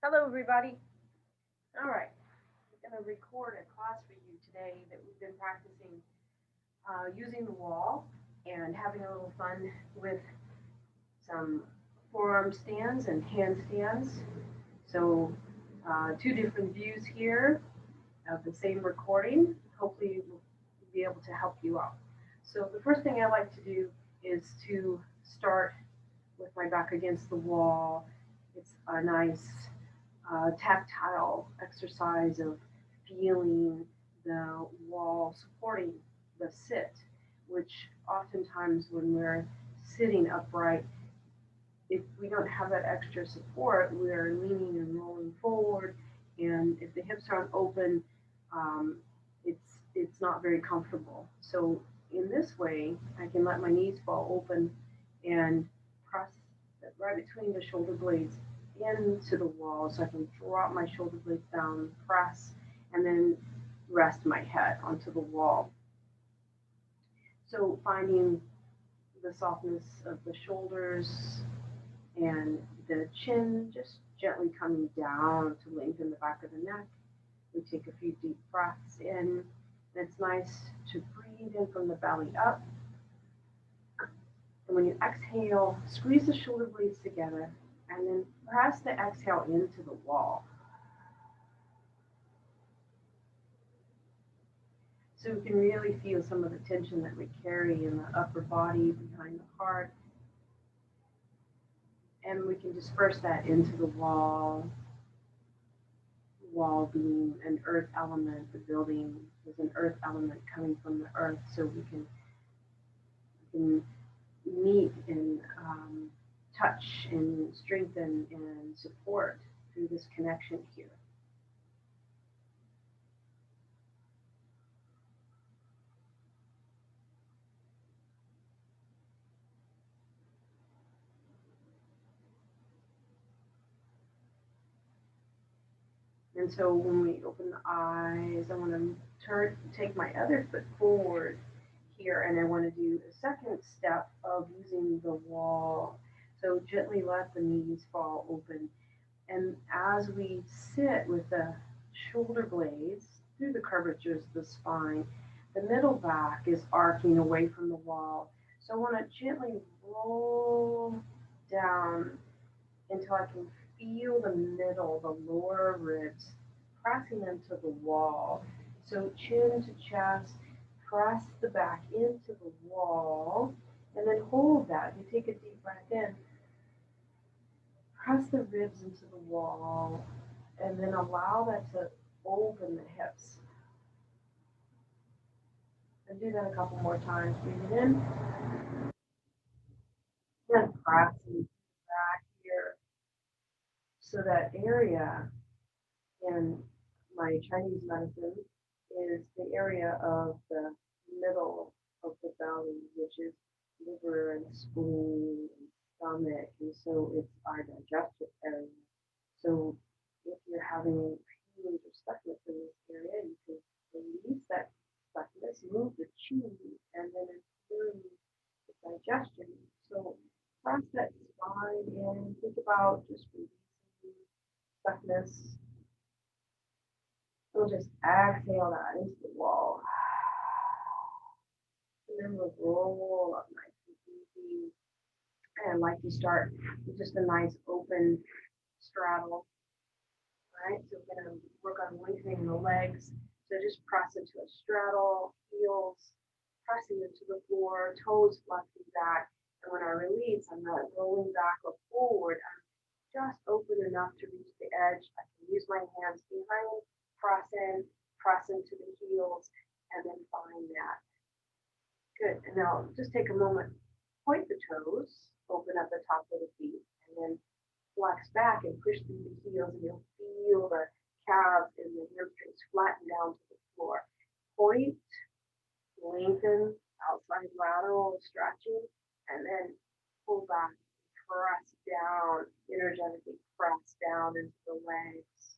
Hello, everybody. All right, I'm going to record a class for you today that we've been practicing using the wall and having a little fun with some forearm stands and handstands. So, two different views here of the same recording. Hopefully, we'll be able to help you out. So, the first thing I like to do is to start with my back against the wall. It's a nice tactile exercise of feeling the wall supporting the sit, which oftentimes when we're sitting upright, if we don't have that extra support, we're leaning and rolling forward, and if the hips aren't open, it's not very comfortable. So in this way, I can let my knees fall open and press right between the shoulder blades into the wall, so I can drop my shoulder blades down, press, and then rest my head onto the wall. So finding the softness of the shoulders and the chin just gently coming down to lengthen the back of the neck. We take a few deep breaths in. It's nice to breathe in from the belly up. And when you exhale, squeeze the shoulder blades together and then press the exhale into the wall. So we can really feel some of the tension that we carry in the upper body, behind the heart. And we can disperse that into the wall. Wall being an earth element, the building is an earth element coming from the earth, so we can meet and touch and strengthen and support through this connection here. And so when we open the eyes, I want to take my other foot forward here, and I want to do a second step of using the wall. So gently let the knees fall open. And as we sit with the shoulder blades through the curvatures of the spine, the middle back is arcing away from the wall. So I want to gently roll down until I can feel the middle, the lower ribs, pressing into the wall. So chin to chest, press the back into the wall, and then hold that. You take a deep breath in, press the ribs into the wall, and then allow that to open the hips. And do that a couple more times. Breathe it in, and pressing back here. So that area in my Chinese medicine is the area of the middle of the belly, which is liver and spleen and stomach, and so it's our digestive area. So if you're having pain or stuckness in this area, you can release that stuckness, move the chi, and then improve the digestion. So press that spine in. Think about just releasing stuckness. We'll just exhale that into the wall. And then we'll roll up nice and easy. And like to start with just a nice open straddle. All right, so we're going to work on lengthening the legs. So just press into a straddle, heels pressing into the floor, toes flexing back. And when I release, I'm not rolling back or forward. I'm just open enough to reach the edge. I can use my hands behind, press into the heels, and then find that. Good. And now just take a moment, point the toes, open up the top of the feet, and then flex back and push through the heels, and you'll feel the calves and the hamstrings flatten down to the floor. Point, lengthen, outside lateral stretching, and then pull back, press down, energetically press down into the legs.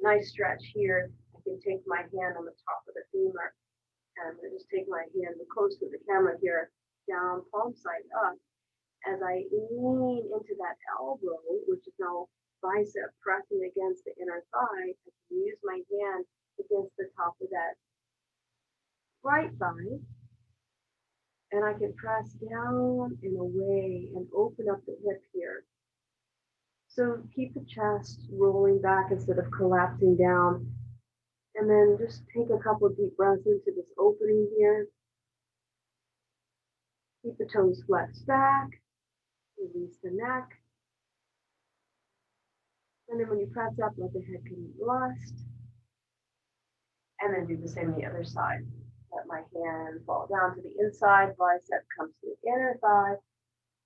Nice stretch here. I can take my hand on the top of the femur, and I'm going to just take my hand close to the camera here, down, palm side up, as I lean into that elbow, which is now bicep pressing against the inner thigh, I can use my hand against the top of that right thigh, and I can press down and away and open up the hip here. So keep the chest rolling back instead of collapsing down. And then just take a couple of deep breaths into this opening here. Keep the toes flexed back. Release the neck. And then when you press up, let the head come lost. And then do the same on the other side. Let my hand fall down to the inside, bicep comes to the inner thigh,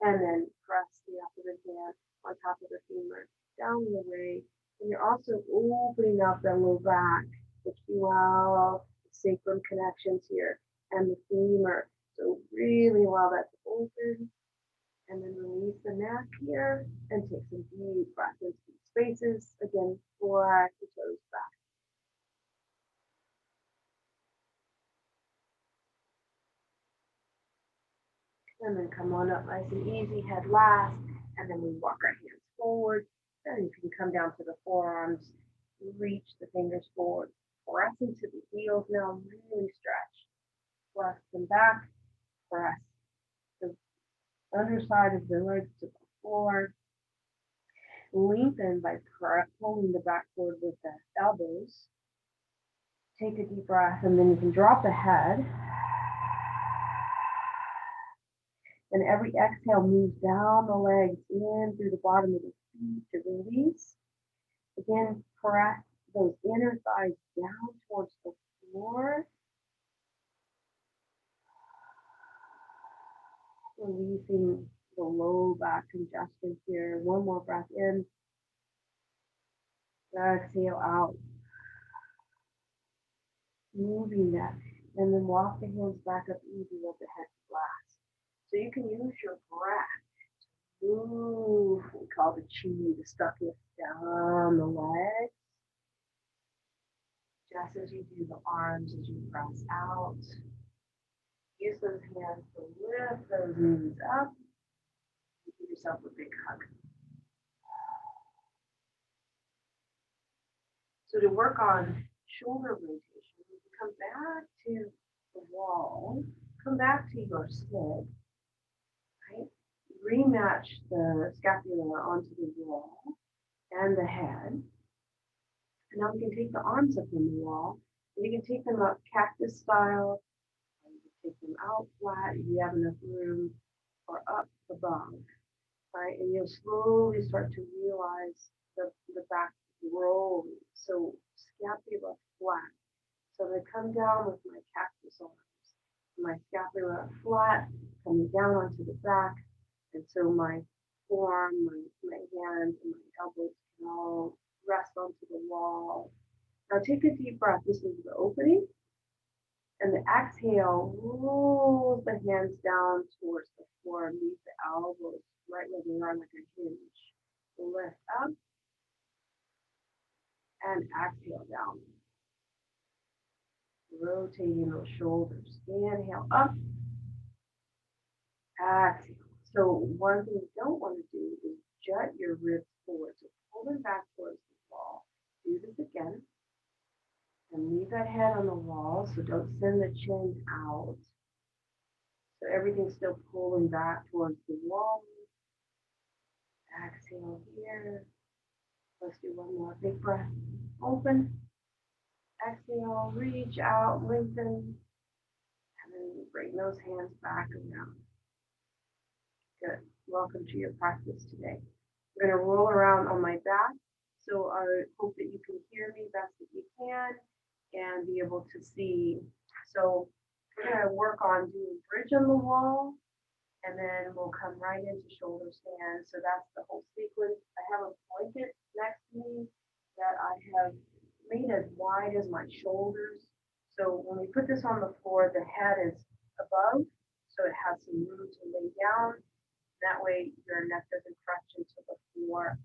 and then press the opposite hand on top of the femur, down the way. And you're also opening up the low back, the QL, the sacrum connections here, and the femur. So really allow that to open. And then release the neck here and take some deep breaths into these spaces. Again, flex the toes back. And then come on up nice and easy, head last. And then we walk our hands forward. Then you can come down to the forearms, reach the fingers forward, press into the heels now, really stretch. Flex them back, press the underside of the legs to the floor. Lengthen by pulling the back forward with the elbows. Take a deep breath, and then you can drop the head. And every exhale moves down the legs in through the bottom of the feet to release. Again, press those inner thighs down towards the floor. Releasing the low back congestion here. One more breath in. Exhale out. Moving that. And then walk the hands back up easy with the head flat. So you can use your breath to move. We call the chi, the stuckness down the legs. Just as you do the arms as you press out. Use those hands to lift those knees up. Give yourself a big hug. So to work on shoulder rotation, you can come back to the wall, come back to your sit, right? Rematch the scapula onto the wall and the head. And now we can take the arms up on the wall, and you can take them up cactus style, and you can take them out flat if you have enough room, or up above, right? And you'll slowly start to realize the back roll. So scapula flat. So they come down with my cactus arms, my scapula flat, coming down onto the back. And so my forearm, my hands, and my elbows can all rest onto the wall. Now take a deep breath. This is the opening. And the exhale rolls the hands down towards the floor. Meet the elbows right where they are, like a hinge. Lift up. And exhale down. Rotating those shoulders. Inhale up. Exhale. So one thing you don't want to do is jut your ribs forward. So pull them back towards the wall. Do this again. And leave that head on the wall. So don't send the chin out. So everything's still pulling back towards the wall. Exhale here. Let's do one more big breath. Open. Exhale, reach out, lengthen. And then bring those hands back around. Good. Welcome to your practice today. I'm going to roll around on my back. So I hope that you can hear me best that you can and be able to see. So we're going to work on doing bridge on the wall. And then we'll come right into shoulder stand. So that's the whole sequence. I have a blanket next to me that I have made as wide as my shoulders. So when we put this on the floor, the head is above, so it has some room to lay down. That way your neck doesn't crunch into the floor.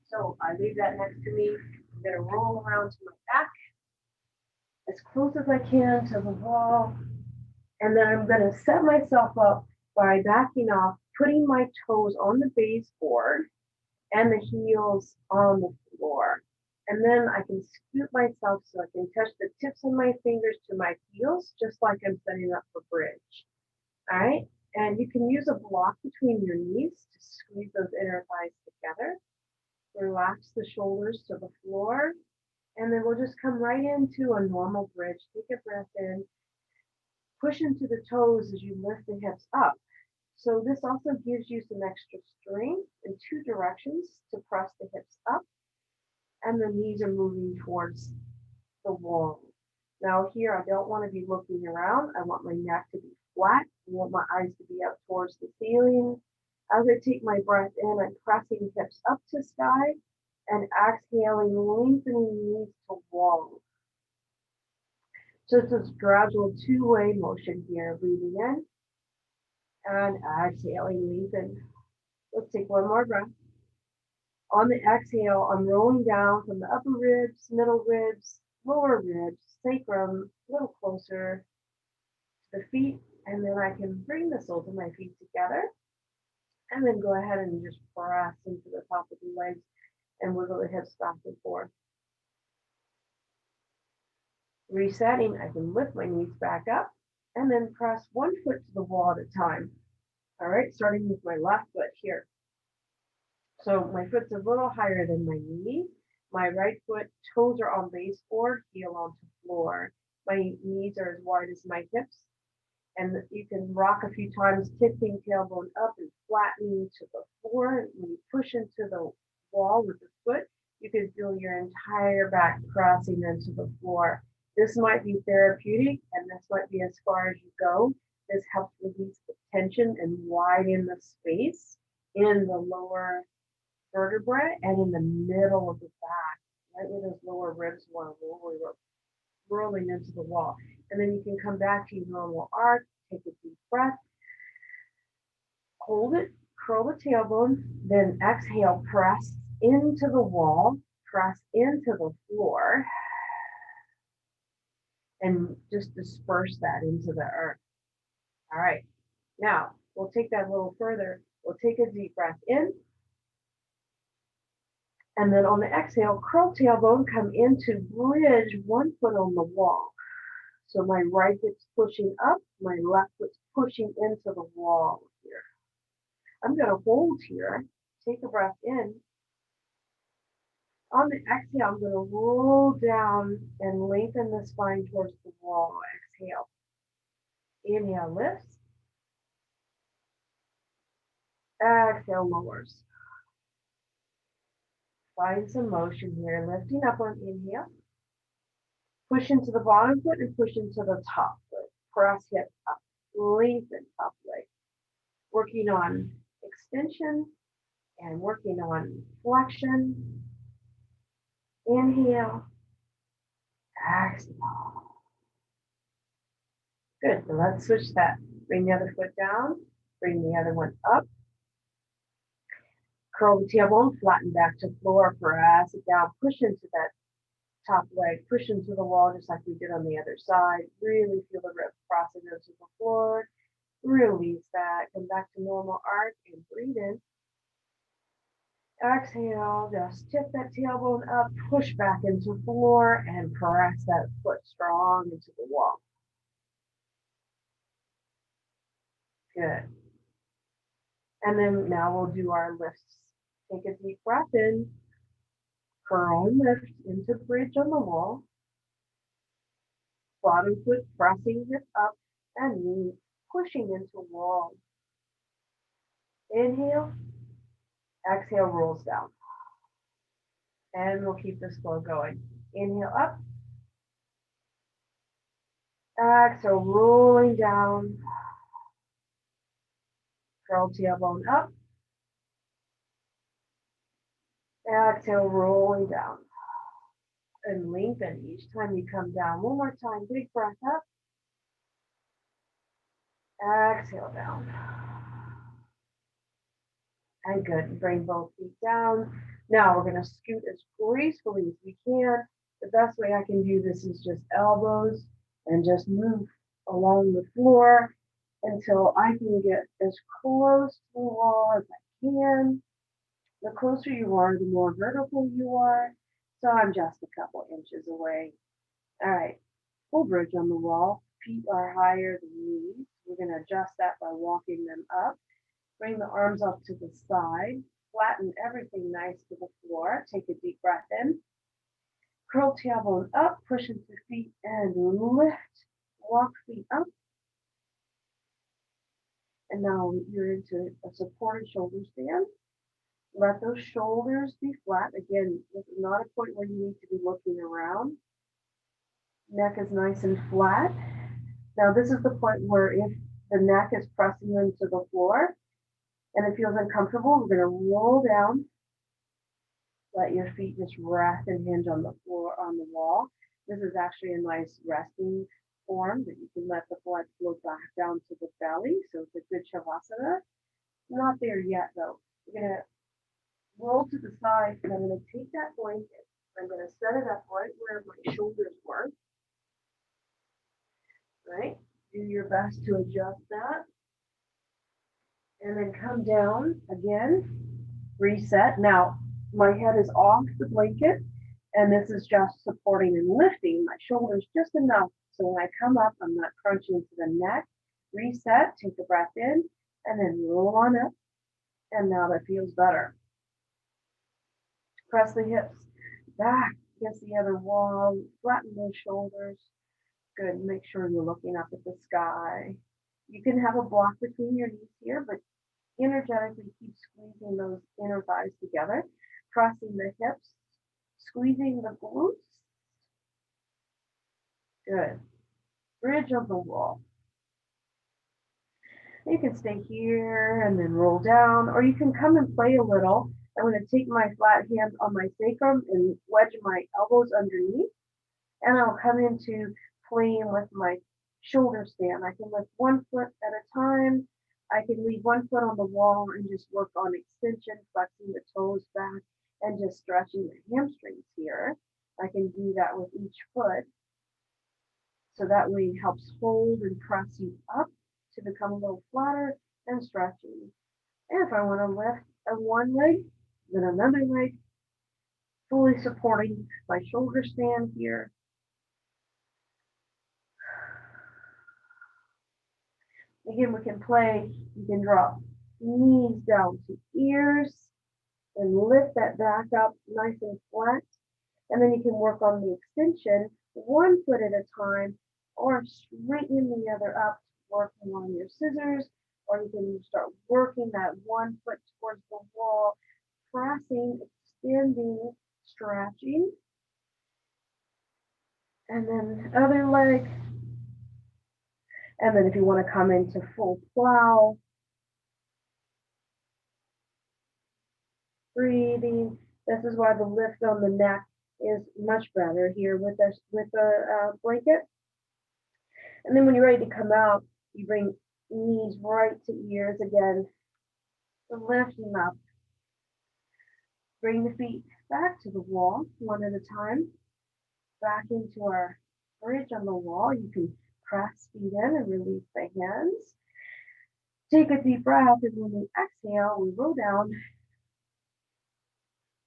So I leave that next to me. I'm going to roll around to my back as close as I can to the wall. And then I'm going to set myself up by backing off putting my toes on the baseboard and the heels on the floor. And then I can scoot myself so I can touch the tips of my fingers to my heels, just like I'm setting up for bridge. All right. And you can use a block between your knees to squeeze those inner thighs together. Relax the shoulders to the floor. And then we'll just come right into a normal bridge. Take a breath in. Push into the toes as you lift the hips up. So this also gives you some extra strength in two directions to press the hips up. And the knees are moving towards the wall. Now here, I don't want to be looking around. I want my neck to be flat. I want my eyes to be up towards the ceiling. As I take my breath in, I'm pressing hips up to sky and exhaling, lengthening knees to wall. So it's this gradual two-way motion here, breathing in and exhaling, lengthen. Let's take one more breath. On the exhale, I'm rolling down from the upper ribs, middle ribs, lower ribs, sacrum, a little closer to the feet, and then I can bring the soles of my feet together, and then go ahead and just press into the top of the legs and wiggle the hips back and forth. Resetting, I can lift my knees back up, and then press one foot to the wall at a time. All right, starting with my left foot here. So my foot's a little higher than my knee. My right foot, toes are on baseboard, heel onto floor. My knees are as wide as my hips. And you can rock a few times, tipping tailbone up and flattening to the floor. And when you push into the wall with the foot, you can feel your entire back pressing into the floor. This might be therapeutic, and this might be as far as you go. This helps release the tension and widen the space in the lower vertebrae and in the middle of the back, right where those lower ribs were rolling into the wall. And then you can come back to your normal arc, take a deep breath, hold it, curl the tailbone, then exhale, press into the wall, press into the floor, and just disperse that into the earth. All right, now we'll take that a little further. We'll take a deep breath in. And then on the exhale, curl tailbone, come into bridge, one foot on the wall. So my right foot's pushing up, my left foot's pushing into the wall here. I'm going to hold here, take a breath in. On the exhale, I'm going to roll down and lengthen the spine towards the wall. Exhale. Inhale, lifts. Exhale, lowers. Find some motion here, lifting up on inhale. Push into the bottom foot and push into the top foot. Press hip up, lengthen top leg. Working on extension and working on flexion. Inhale, exhale. Good, so let's switch that. Bring the other foot down, bring the other one up. Curl the tailbone, flatten back to floor, press it down, push into that top leg, push into the wall just like we did on the other side. Really feel the ribs crossing into the floor. Release that, come back to normal arc and breathe in. Exhale, just tip that tailbone up, push back into floor and press that foot strong into the wall. Good. And then now we'll do our lifts. Take a deep breath in, curl and lift into bridge on the wall. Bottom foot pressing it up and knee pushing into wall. Inhale, exhale, rolls down. And we'll keep this flow going. Inhale up. Exhale, rolling down. Curl tailbone up. Exhale, rolling down. And lengthen each time you come down. One more time, big breath up. Exhale down. And good, bring both feet down. Now we're gonna scoot as gracefully as we can. The best way I can do this is just elbows and just move along the floor until I can get as close to the wall as I can. The closer you are, the more vertical you are. So I'm just a couple inches away. All right, full bridge on the wall. Feet are higher than knees. We're going to adjust that by walking them up. Bring the arms up to the side. Flatten everything nice to the floor. Take a deep breath in. Curl tailbone up, push into feet and lift. Walk feet up. And now you're into a supported shoulder stand. Let those shoulders be flat. Again, this is not a point where you need to be looking around. Neck is nice and flat. Now this is the point where if the neck is pressing into the floor and it feels uncomfortable, we're going to roll down. Let your feet just rest and hinge on the floor, on the wall. This is actually a nice resting form that you can let the blood flow back down to the belly. So it's a good Shavasana. Not there yet though. We're going to roll to the side and I'm going to take that blanket. I'm going to set it up right where my shoulders were. Right? Do your best to adjust that. And then come down again, reset. Now, my head is off the blanket, and this is just supporting and lifting my shoulders just enough. So when I come up, I'm not crunching to the neck. Reset, take a breath in, and then roll on up. And now that feels better. Press the hips back against the other wall, flatten those shoulders. Good, make sure you're looking up at the sky. You can have a block between your knees here, but energetically keep squeezing those inner thighs together, pressing the hips, squeezing the glutes. Good. Bridge of the wall. You can stay here and then roll down, or you can come and play a little. I'm going to take my flat hands on my sacrum and wedge my elbows underneath, and I'll come into playing with my shoulder stand. I can lift one foot at a time. I can leave one foot on the wall and just work on extension, flexing the toes back and just stretching the hamstrings here. I can do that with each foot. So that way it helps hold and press you up to become a little flatter and stretching. And if I want to lift one leg, then another leg, fully supporting my shoulder stand here. Again, we can play, you can drop knees down to ears and lift that back up nice and flat. And then you can work on the extension one foot at a time or straighten the other up, working on your scissors, or you can start working that one foot towards the wall, pressing, extending, stretching. And then other leg. And then if you want to come into full plow, breathing. This is why the lift on the neck is much better here with a blanket. And then when you're ready to come out, you bring knees right to ears again. Lift them up. Bring the feet back to the wall one at a time. Back into our bridge on the wall. You can press feet in and release the hands. Take a deep breath, and when we exhale, we roll down,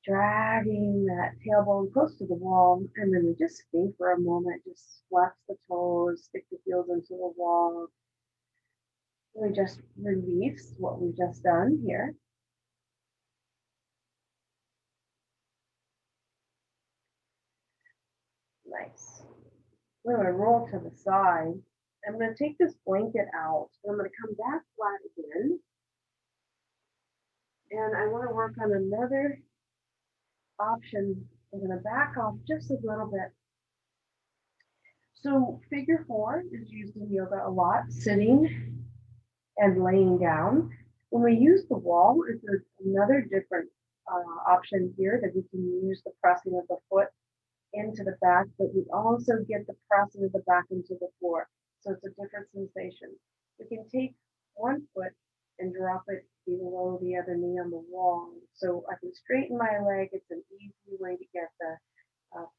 dragging that tailbone close to the wall, and then we just stay for a moment, just flex the toes, stick the heels into the wall. We just release what we've just done here. Nice. We're going to roll to the side. I'm going to take this blanket out, and I'm going to come back flat again. And I want to work on another option. I'm going to back off just a little bit. So figure 4 is used in yoga a lot, sitting and laying down. When we use the wall, it's another different option here that we can use the pressing of the foot into the back, but we also get the pressing of the back into the floor. So it's a different sensation. We can take one foot and drop it below the other knee on the wall. So I can straighten my leg. It's an easy way to get the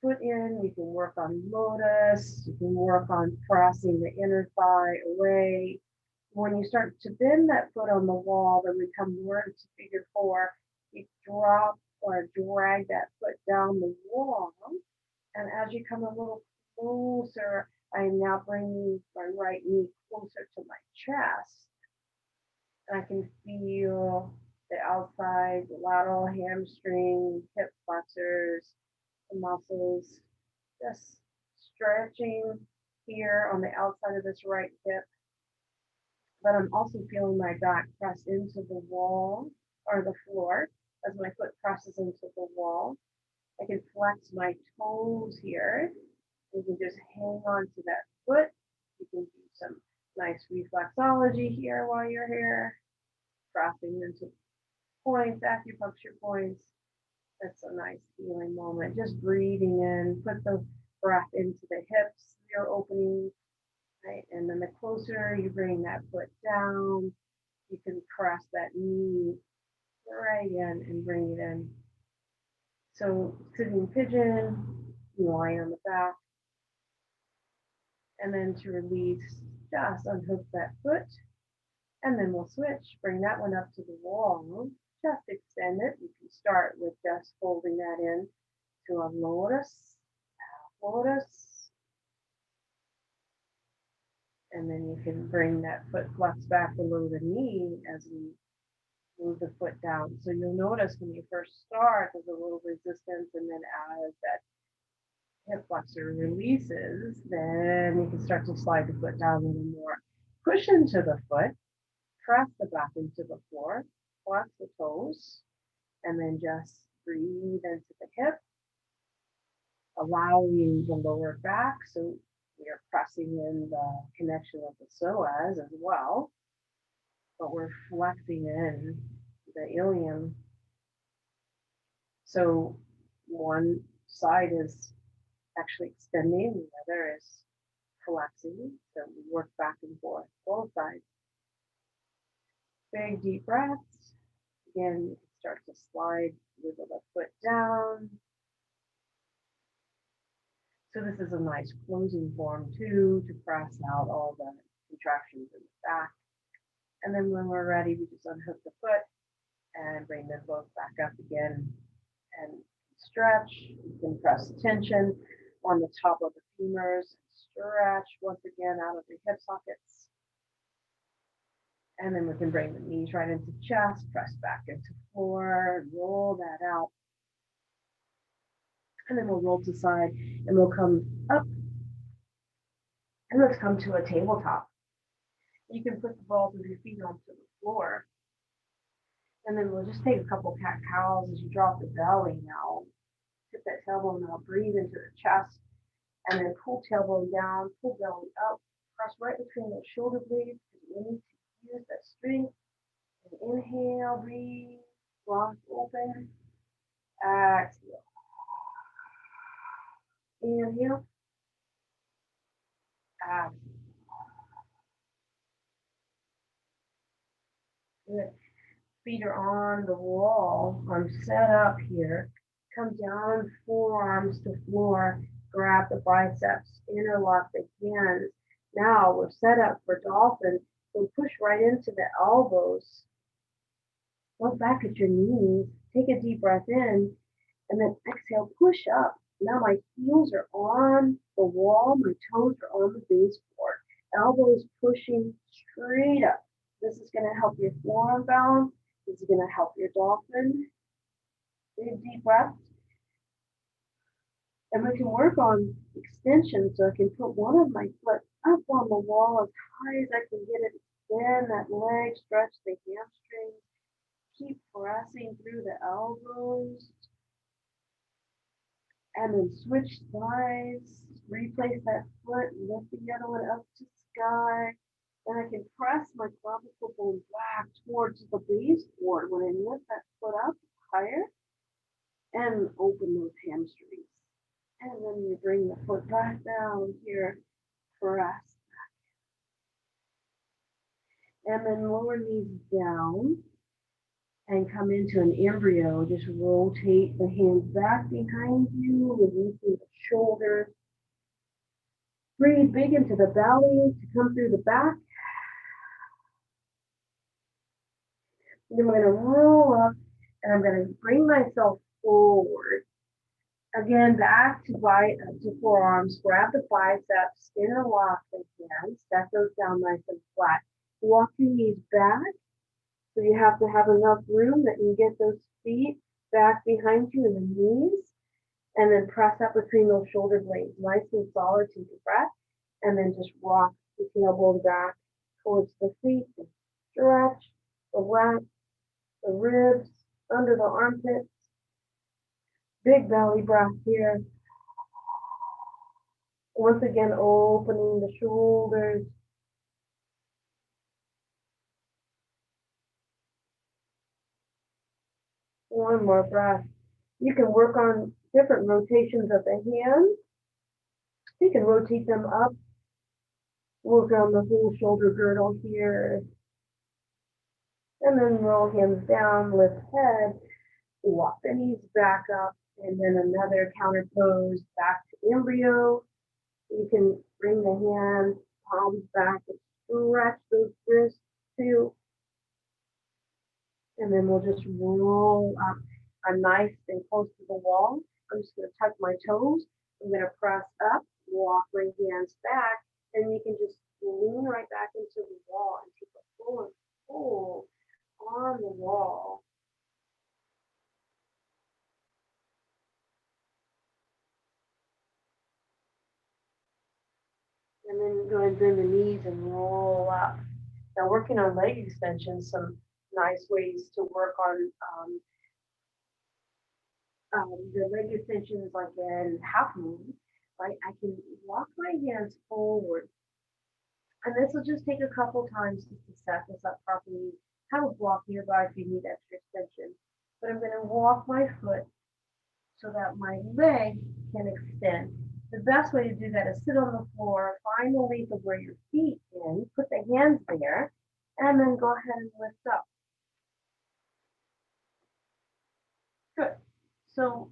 foot in. You can work on lotus. You can work on pressing the inner thigh away. When you start to bend that foot on the wall, then we come more into figure 4. You drop or drag that foot down the wall. And as you come a little closer, I am now bringing my right knee closer to my chest. And I can feel the outside, the lateral hamstring, hip flexors, the muscles just stretching here on the outside of this right hip. But I'm also feeling my back press into the wall or the floor as my foot presses into the wall. I can flex my toes here. You can just hang on to that foot. You can do some nice reflexology here while you're here, pressing into points, acupuncture points. That's a nice healing moment. Just breathing in, put the breath into the hips, your opening, right? And then the closer you bring that foot down, you can press that knee right in and bring it in. So sitting pigeon, you lie on the back. And then to release, just unhook that foot. And then we'll switch, bring that one up to the wall. Just extend it. You can start with just folding that in to a lotus, lotus. And then you can bring that foot flex back below the knee as we move the foot down. So you'll notice when you first start, there's a little resistance, and then as that hip flexor releases, then you can start to slide the foot down a little more. Push into the foot, press the back into the floor, flex the toes, and then just breathe into the hip, allowing the lower back. So we are pressing in the connection of the psoas as well, but we're flexing in the ilium. So one side is actually extending, the other is flexing. So we work back and forth, both sides. Big deep breaths. Again, you can start to slide, wiggle the foot down. So this is a nice closing form too, to press out all the contractions in the back. And then when we're ready, we just unhook the foot and bring them both back up again and stretch. You can press tension on the top of the femurs, stretch once again out of the hip sockets. And then we can bring the knees right into chest, press back into floor, roll that out. And then we'll roll to side and we'll come up. And let's come to a tabletop. You can put the balls of your feet onto the floor. And then we'll just take a couple cat cows as you drop the belly now. Tip that tailbone now, breathe into the chest. And then pull tailbone down, pull belly up, press right between those shoulder blades because we need to use that strength. And inhale, breathe, block open. Exhale. Inhale. Exhale. Good. Feet are on the wall. I'm set up here. Come down, forearms to floor. Grab the biceps, interlock the hands. Now we're set up for dolphin. So push right into the elbows. Look back at your knees. Take a deep breath in. And then exhale, push up. Now my heels are on the wall. My toes are on the baseboard. Elbows pushing straight up. This is going to help your forearm balance. This is going to help your dolphin. Big deep breaths. And we can work on extension. So I can put one of my foot up on the wall as high as I can get it. Extend that leg, stretch the hamstrings. Keep pressing through the elbows. And then switch sides. Replace that foot. Lift the other one up to sky. And I can press my clavicle bone back towards the baseboard when I lift that foot up higher and open those hamstrings. And then you bring the foot back down here, press back. And then lower knees down and come into an embryo. Just rotate the hands back behind you, releasing the shoulders. Breathe big into the belly to come through the back. And then we're going to roll up and I'm going to bring myself forward. Again, back to forearms, grab the biceps, interlock the hands, stack those down nice and flat. Walk your knees back, so you have to have enough room that you get those feet back behind you in the knees, and then press up between those shoulder blades, nice and solid. Take a breath, and then just rock the tailbone back towards the feet, stretch the lat, the ribs, under the armpits. Big belly breath here. Once again, opening the shoulders. One more breath. You can work on different rotations of the hands. You can rotate them up. Work on the whole shoulder girdle here. And then roll hands down, lift head, walk the knees back up, and then another counter pose back to embryo. You can bring the hands, palms back, and stretch those wrists too. And then we'll just roll up. I'm nice and close to the wall. I'm just going to touch my toes. I'm going to press up, walk my hands back, and you can just lean right back into the wall and take a full and pull on the wall. And then go ahead and bend the knees and roll up. Now working on leg extensions, some nice ways to work on the leg extensions like in half moon, right? I can walk my hands forward. And this will just take a couple times just to set this up properly. Have a block nearby if you need extra extension. But I'm going to walk my foot so that my leg can extend. The best way to do that is sit on the floor, find the length of where your feet in, put the hands there, and then go ahead and lift up. Good. So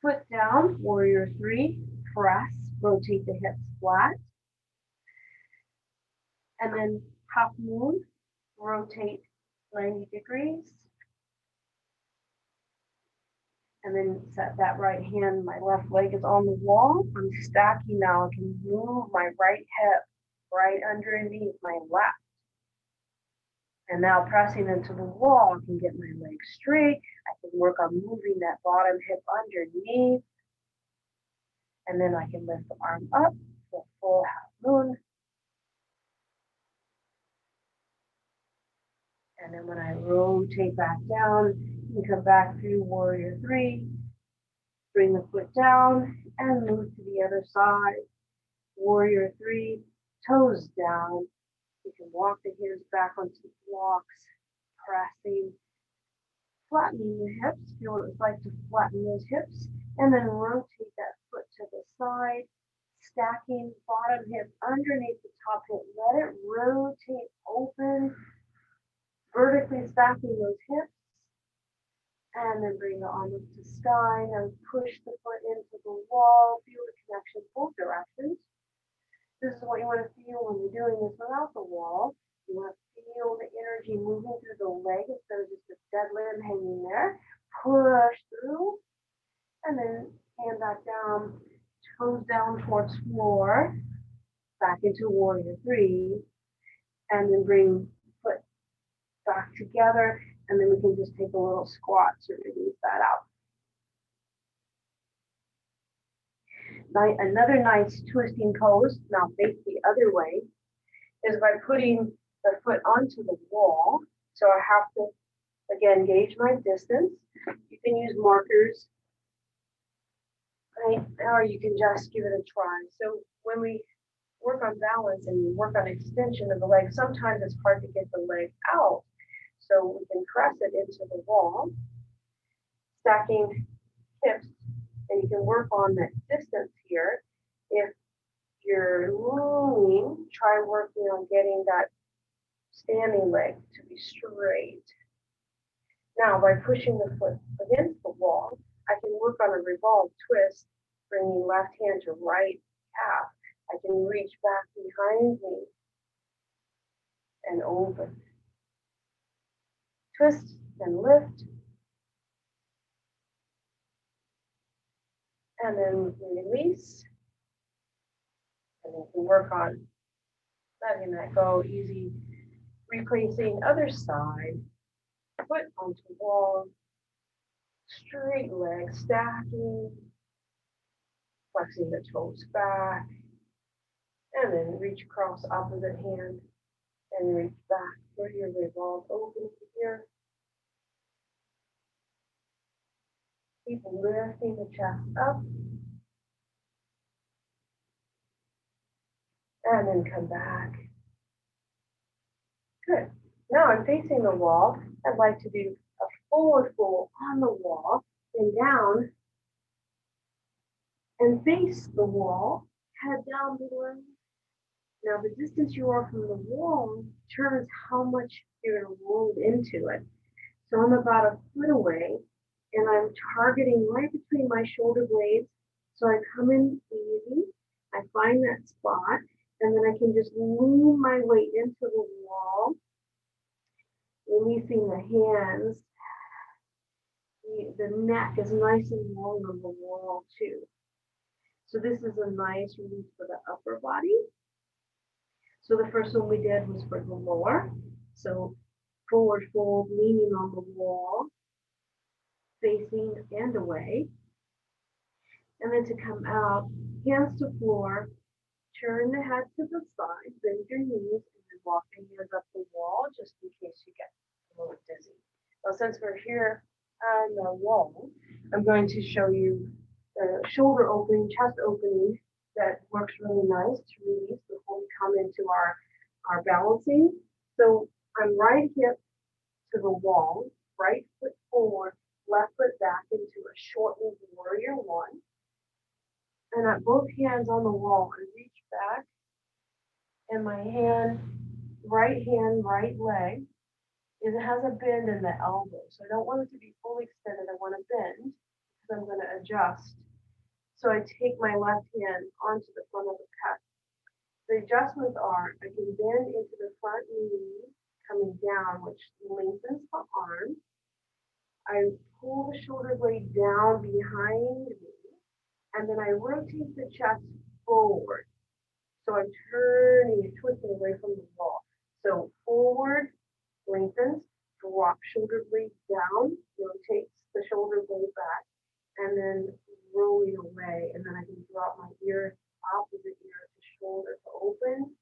foot down, warrior three, press, rotate the hips flat. And then half moon, rotate 90 degrees. And then set that right hand, my left leg is on the wall. I'm stacking now. I can move my right hip right underneath my left. And now pressing into the wall, I can get my leg straight. I can work on moving that bottom hip underneath. And then I can lift the arm up for full half moon. And then when I rotate back down, you can come back through warrior three, bring the foot down and move to the other side. Warrior three, toes down. You can walk the hands back onto the blocks, pressing, flattening the hips. Feel what it's like to flatten those hips, and then rotate that foot to the side, stacking bottom hip underneath the top hip. Let it rotate open, vertically stacking those hips, and then bring the arm up to sky. Now push the foot into the wall. Feel the connection both directions. This is what you want to feel when you're doing this without the wall. You want to feel the energy moving through the leg instead of just a dead limb hanging there. Push through, and then hand back down, toes down towards floor, back into warrior three, and then bring foot back together, and then we can just take a little squat to release that out. Another nice twisting pose, now face the other way, is by putting the foot onto the wall. So I have to, again, gauge my distance. You can use markers, right? Or you can just give it a try. So when we work on balance and we work on extension of the leg, sometimes it's hard to get the leg out. So we can press it into the wall, stacking hips, and you can work on that distance here. If you're leaning, try working on getting that standing leg to be straight. Now, by pushing the foot against the wall, I can work on a revolved twist, bringing left hand to right calf. I can reach back behind me and open. twist, then lift, and then release. And we can work on letting that go easy. Replacing other side, foot onto wall, straight leg stacking, flexing the toes back, and then reach across opposite hand and reach back for your revolve open here. Keep lifting the chest up. And then come back. Good. Now I'm facing the wall. I'd like to do a forward fold on the wall, then down, and face the wall, head down below. Now the distance you are from the wall determines how much you're going to roll into it. So I'm about a foot away, and I'm targeting right between my shoulder blades. So I come in easy, I find that spot, and then I can just lean my weight into the wall, releasing the hands. The neck is nice and long on the wall too. So this is a nice release for the upper body. So the first one we did was for the lower. So forward fold, leaning on the wall, facing and away. And then to come out, hands to floor, turn the head to the side, bend your knees, and then walk your hands up the wall just in case you get a little dizzy. Well, since we're here on the wall, I'm going to show you the shoulder opening, chest opening that works really nice to release before we come into our balancing. So I'm right hip to the wall, right foot forward, left foot back into a shortened warrior one. And I both hands on the wall, I reach back, and my right leg, it has a bend in the elbow. So I don't want it to be fully extended. I want to bend because I'm going to adjust. So I take my left hand onto the front of the pec. The adjustments are I can bend into the front knee coming down, which lengthens the arm. I pull the shoulder blade down behind me, and then I rotate the chest forward. So I'm turning and twisting away from the wall. So forward, lengthens, drop shoulder blade down, rotates the shoulder blade back, and then rolling away. And then I can drop my ear, opposite ear to shoulder to open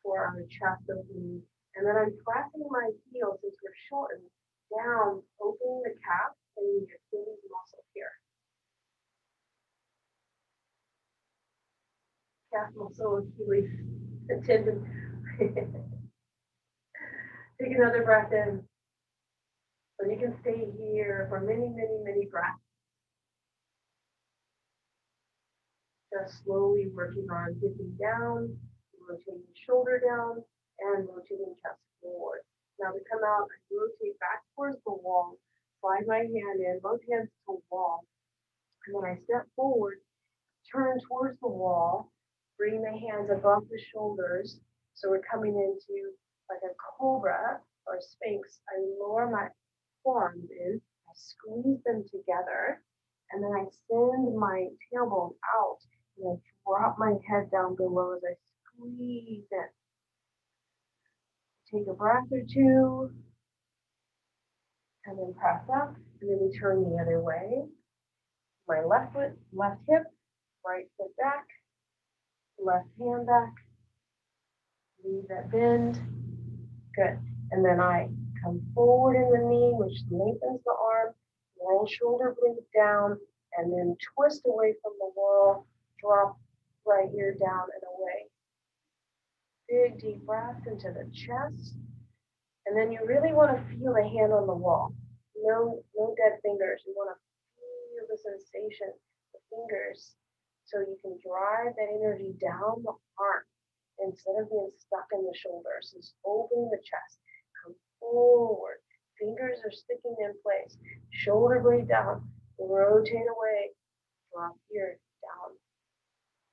for our chest opening. And then I'm pressing my heel, since we're shortened, down, opening the calf and the Achilles muscle here. Calf muscle, Achilles tendon. Take another breath in. So you can stay here for many, many, many breaths. Just slowly working on dipping down, rotating shoulder down, and rotating chest forward. Now to come out, I rotate back towards the wall, slide my hand in, both hands to the wall, and then I step forward, turn towards the wall, bring the hands above the shoulders. So we're coming into like a cobra or sphinx. I lower my forearms in, I squeeze them together, and then I send my tailbone out, and I drop my head down below as I squeeze it. Take a breath or two, and then press up, and then we turn the other way. My left foot, left hip, right foot back, left hand back, leave that bend, good. And then I come forward in the knee, which lengthens the arm, roll shoulder blade down, and then twist away from the wall, drop right ear down and away. Big deep breath into the chest. And then you really want to feel the hand on the wall. No dead fingers. You want to feel the sensation, the fingers, so you can drive that energy down the arm instead of being stuck in the shoulders. Just opening the chest, come forward. Fingers are sticking in place. Shoulder blade down, rotate away, drop ear down.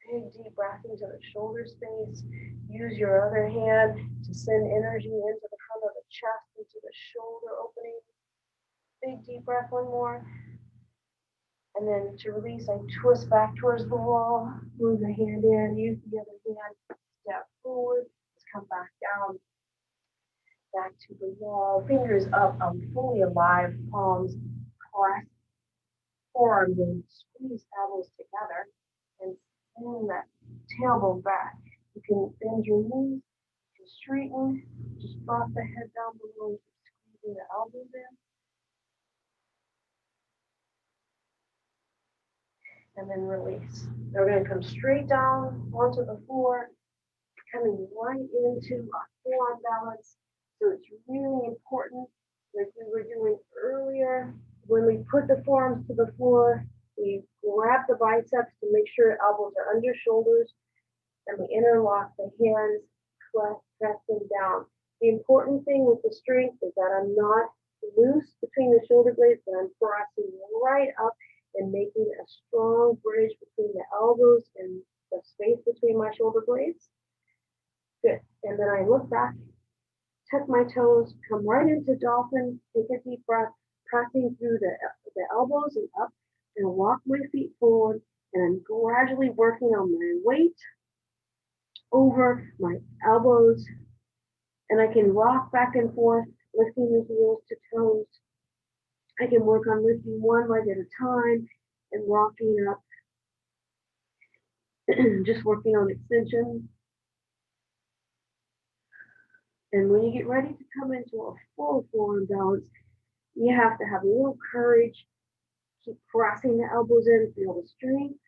Big deep breath into the shoulder space. Use your other hand to send energy into the front of the chest, into the shoulder opening. Big deep breath, one more. And then to release, I twist back towards the wall, move the hand in, use the other hand, step forward, let's come back down, back to the wall, fingers up, I'm fully alive, palms press, forearms in, squeeze elbows together, and send that tailbone back. You can bend your knees, you can straighten, just drop the head down below, squeezing the elbows in. And then release. Now we're going to come straight down onto the floor, coming right into our forearm balance. So it's really important, like we were doing earlier, when we put the forearms to the floor, we grab the biceps to make sure elbows are under shoulders, and we interlock the hands, press them down. The important thing with the strength is that I'm not loose between the shoulder blades, but I'm pressing right up and making a strong bridge between the elbows and the space between my shoulder blades. Good. And then I look back, tuck my toes, come right into dolphin, take a deep breath, pressing through the elbows and up, and walk my feet forward. And I'm gradually working on my weight over my elbows. And I can rock back and forth, lifting the heels to toes. I can work on lifting one leg at a time and rocking up, just working on extension. And when you get ready to come into a full forearm balance, you have to have a little courage, keep pressing the elbows in, feel the strength,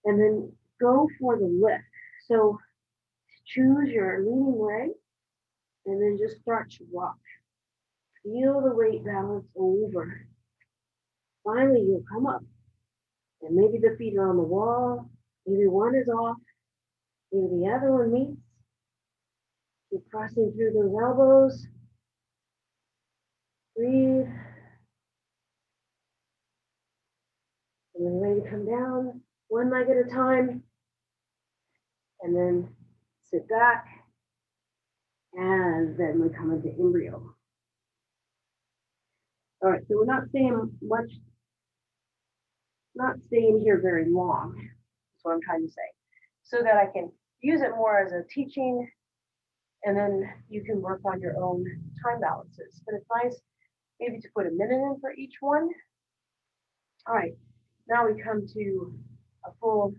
and then go for the lift. So choose your leaning leg, and then just start to rock. Feel the weight balance over. Finally, you'll come up. And maybe the feet are on the wall, maybe one is off, maybe the other one meets. Keep pressing through those elbows. Breathe. And then ready to come down, one leg at a time. And then sit back. And then we come into embryo. All right, so we're not staying here very long. That's what I'm trying to say. So that I can use it more as a teaching, and then you can work on your own time balances. But it's nice maybe to put a minute in for each one. All right, now we come to a full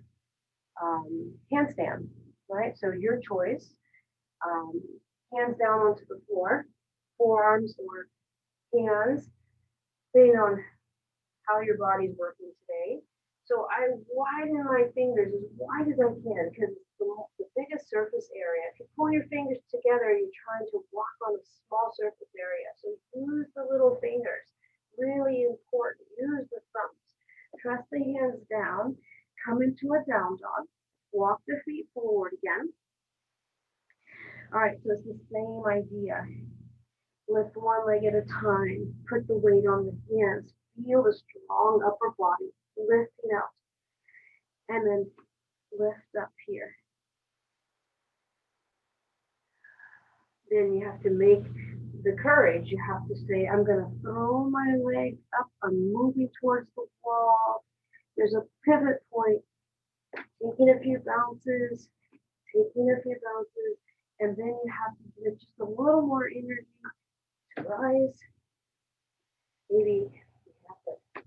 handstand, right? So your choice, hands down onto the floor, forearms or hands, depending on how your body's working today. So I widen my fingers as wide as I can, because the biggest surface area, if you pull your fingers together, you're trying to walk on a small surface area. So use the little fingers, really important. Use the thumbs. Press the hands down, come into a down dog, walk the feet forward again. All right, so it's the same idea. Lift one leg at a time, put the weight on the hands, feel the strong upper body, lifting out, and then lift up here. Then you have to make the courage. You have to say, I'm going to throw my leg up. I'm moving towards the wall. There's a pivot point, taking a few bounces, and then you have to give just a little more energy to rise. Maybe you have to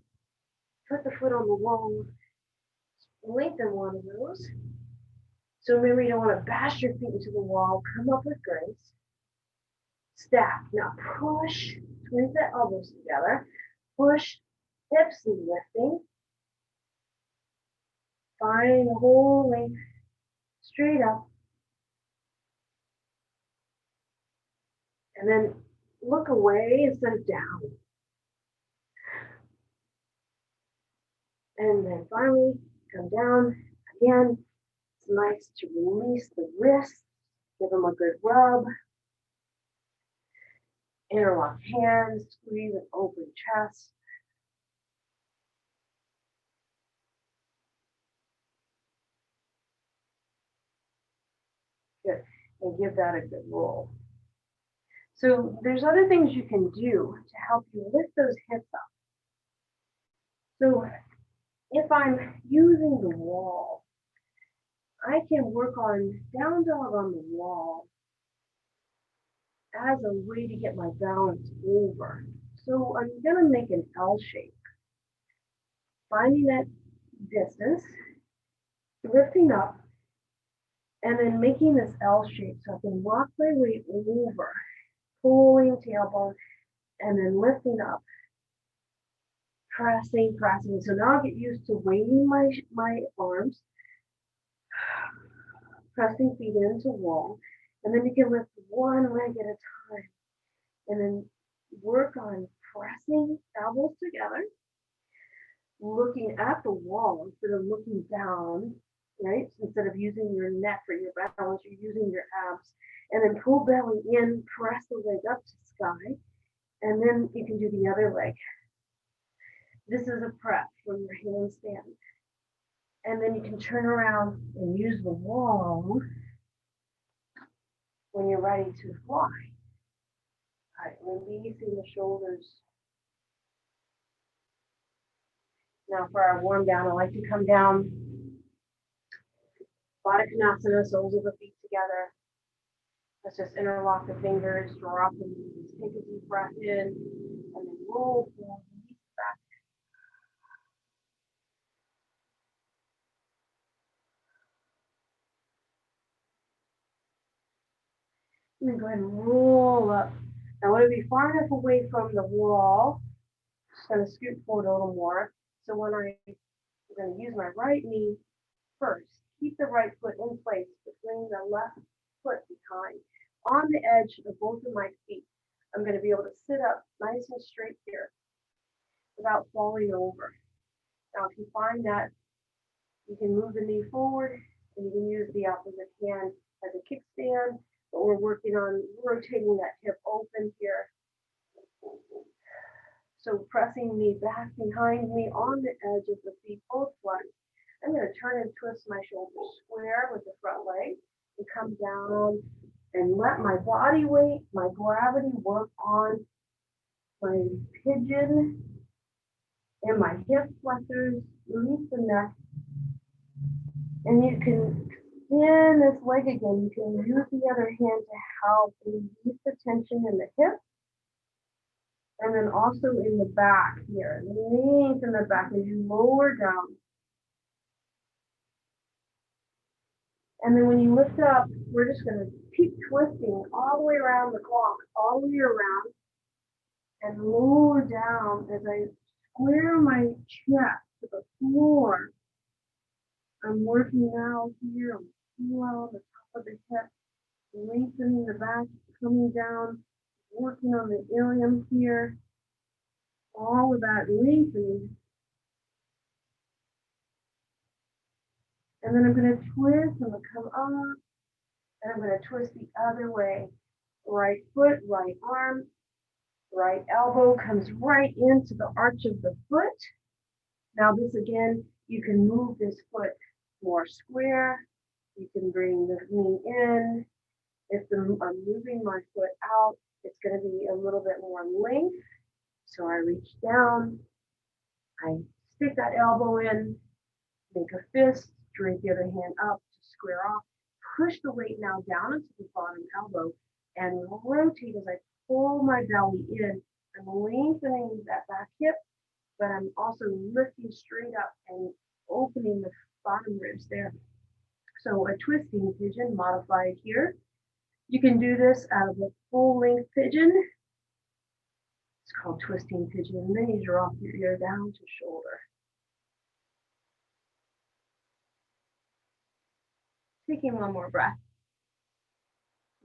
put the foot on the wall, lengthen one of those. So remember, you don't want to bash your feet into the wall. Come up with grace. Stack. Now push, twist the elbows together. Push, hips lifting. Find the whole length straight up. And then look away instead of down. And then finally come down again. It's nice to release the wrists. Give them a good rub. Interlock hands, squeeze an open chest. and give that a good roll. So there's other things you can do to help you lift those hips up. So if I'm using the wall, I can work on down dog on the wall as a way to get my balance over. So I'm going to make an L shape, finding that distance, lifting up, and then making this L shape so I can walk my way over, pulling tailbone, and then lifting up, pressing. So now I get used to weighting my arms, pressing feet into wall, and then you can lift one leg at a time, and then work on pressing elbows together, looking at the wall instead of looking down, right? Instead of using your neck for your balance, you're using your abs, and then pull belly in, press the leg up to sky, and then you can do the other leg. This is a prep from your handstand. And then you can turn around and use the wall when you're ready to fly. All right, releasing the shoulders. Now for our warm down, I like to come down, Baddha Konasana, soles of the feet together. Let's just interlock the fingers, drop the knees, take a deep breath in, and then roll forward, release back. And then go ahead and roll up. Now I want to be far enough away from the wall. Just going to scoot forward a little more. So when I'm going to use my right knee first, keep the right foot in place, but bring the left foot behind. On the edge of both of my feet, I'm going to be able to sit up nice and straight here without falling over. Now, if you find that, you can move the knee forward and you can use the opposite hand as a kickstand, but we're working on rotating that hip open here. So pressing me back behind me on the edge of the feet, both flat. I'm going to turn and twist my shoulders square with the front leg and come down and let my body weight, my gravity work on my pigeon and my hip flexors, release the neck. And you can extend this leg again. You can use the other hand to help release the tension in the hip. And then also in the back here, lengthen the back as you lower down. And then when you lift up, we're just going to keep twisting all the way around the clock, all the way around, and lower down as I square my chest to the floor. I'm working now here on the top of the hip, lengthening the back, coming down, working on the ilium here, all of that lengthening. And then I'm going to twist, I'm going to come up, and I'm going to twist the other way. Right foot, right arm, right elbow comes right into the arch of the foot. Now this again, you can move this foot more square. You can bring the knee in. If I'm moving my foot out, it's going to be a little bit more length. So I reach down, I stick that elbow in, make a fist, drape the other hand up to square off, push the weight now down into the bottom elbow and rotate as I pull my belly in. I'm lengthening that back hip, but I'm also lifting straight up and opening the bottom ribs there. So a twisting pigeon modified here. You can do this out of a full length pigeon. It's called twisting pigeon. And then you drop your ear down to shoulder. Taking one more breath.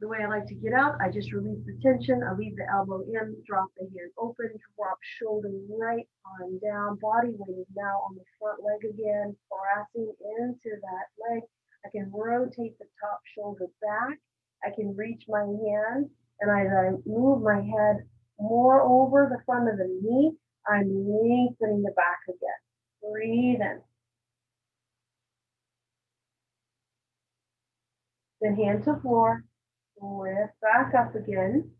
The way I like to get out, I just release the tension. I leave the elbow in, drop the hand open, drop shoulder right on down. Body weight is now on the front leg again, pressing into that leg. I can rotate the top shoulder back. I can reach my hand, and as I move my head more over the front of the knee, I'm lengthening the back again. Breathe in. Then hand to floor. Lift back up again.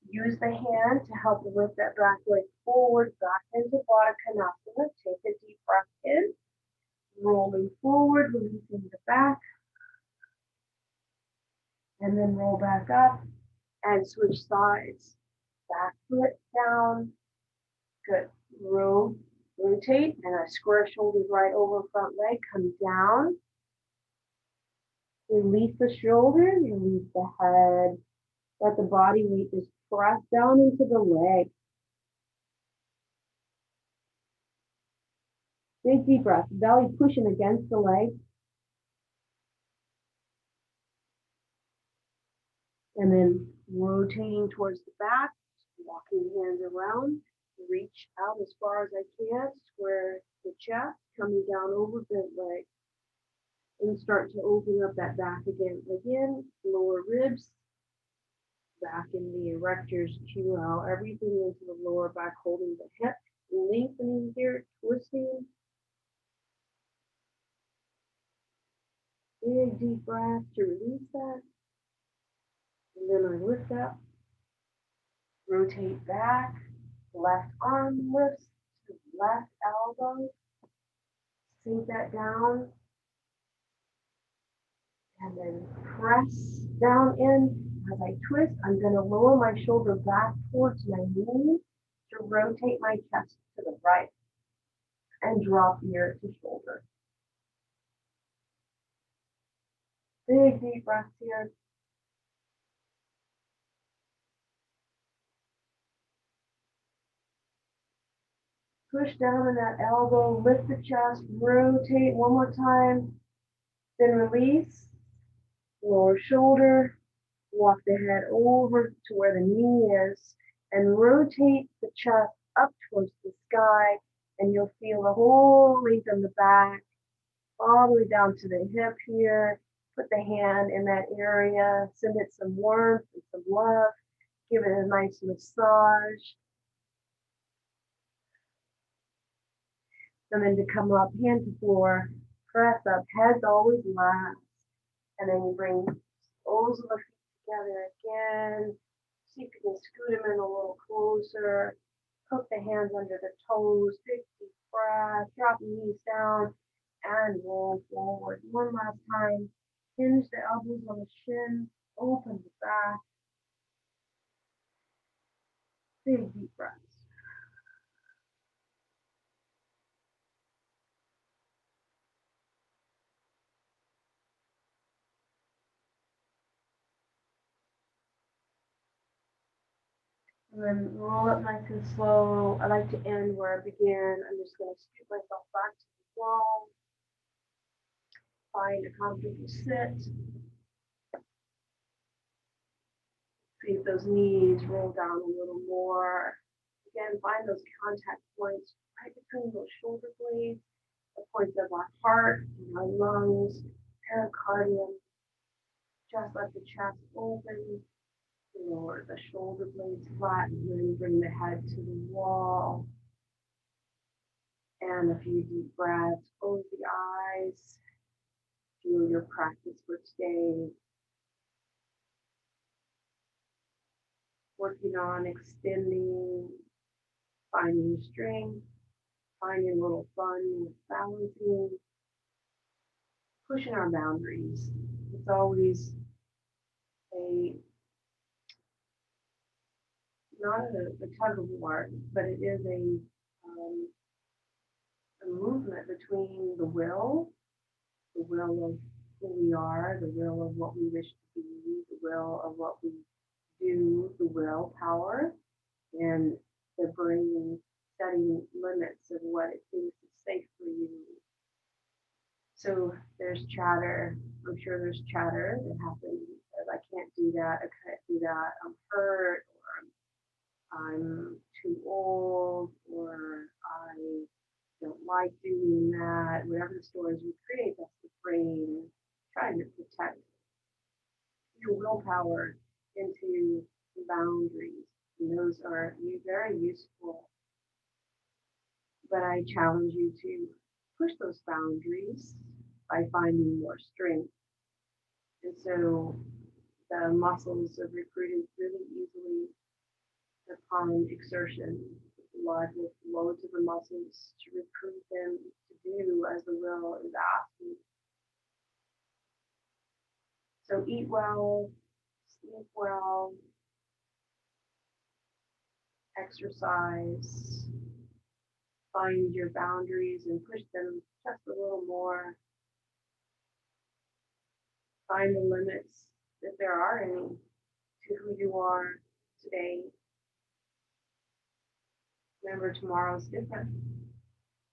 Use the hand to help lift that back leg forward, back into Baddha Konasana. Take a deep breath in, rolling forward, releasing the back, and then roll back up and switch sides. Back foot down. Good. Rotate and I square shoulders right over front leg. Come down. Release the shoulders, release the head. Let the body weight just press down into the leg. Big deep breath. Belly pushing against the leg. And then rotating towards the back, walking the hands around. Reach out as far as I can. Square the chest, coming down over bent leg. And start to open up that back again. Again, lower ribs, back in the erectors, chew out everything into the lower back, holding the hip, lengthening here, twisting. Big deep breath to release that. And then I lift up, rotate back, left arm lifts to left elbow, sink that down, and then press down in. As I twist, I'm going to lower my shoulder back towards my knee to rotate my chest to the right and drop ear to shoulder. Big deep breaths here. Push down in that elbow, lift the chest, rotate one more time, then release, lower shoulder, walk the head over to where the knee is, and rotate the chest up towards the sky, and you'll feel the whole length of the back, all the way down to the hip here. Put the hand in that area, send it some warmth and some love, give it a nice massage. And then to come up, hand to floor, press up, head's always last. And then you bring soles of the feet together again. See if you can scoot them in a little closer. Hook the hands under the toes, big deep breath, drop the knees down, and roll forward. One last time. Hinge the elbows on the shins, open the back. Big deep breaths. And then roll up nice and slow. I like to end where I began. I'm just going to scoot myself back to the wall. Find a comfortable sit. See if those knees roll down a little more. Again, find those contact points right between those shoulder blades, the points of our heart and our lungs, pericardium. Just let the chest open. Lower the shoulder blades flat and then bring the head to the wall. And a few deep breaths. Close the eyes. Do your practice for today. Working on extending, finding strength, finding a little fun with balancing, pushing our boundaries. It's always not a tug of war, but it is a movement between the will of who we are, the will of what we wish to be, the will of what we do, the willpower, and the brain setting limits of what it thinks is safe for you. So there's chatter. I'm sure there's chatter that happens because I can't do that, I can't do that, I'm hurt, or I'm too old, or I don't like doing that. Whatever the stories we create, that's the brain trying to protect your willpower into boundaries. And those are very useful. But I challenge you to push those boundaries by finding more strength. And so the muscles are recruited really easily upon exertion. The blood will flow to the muscles to recruit them to do as the will is asking. So eat well, sleep well, exercise, find your boundaries and push them just a little more. Find the limits, if there are any, to who you are today. Remember, tomorrow's different.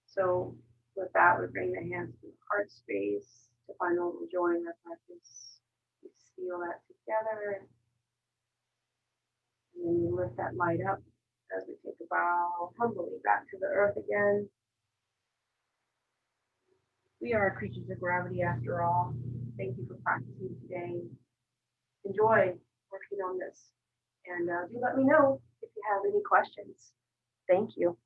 So with that, we bring the hands to the heart space to find a little joy in our practice. We seal that together. And then we lift that light up as we take a bow humbly back to the earth again. We are creatures of gravity after all. Thank you for practicing today. Enjoy working on this. And do let me know if you have any questions. Thank you.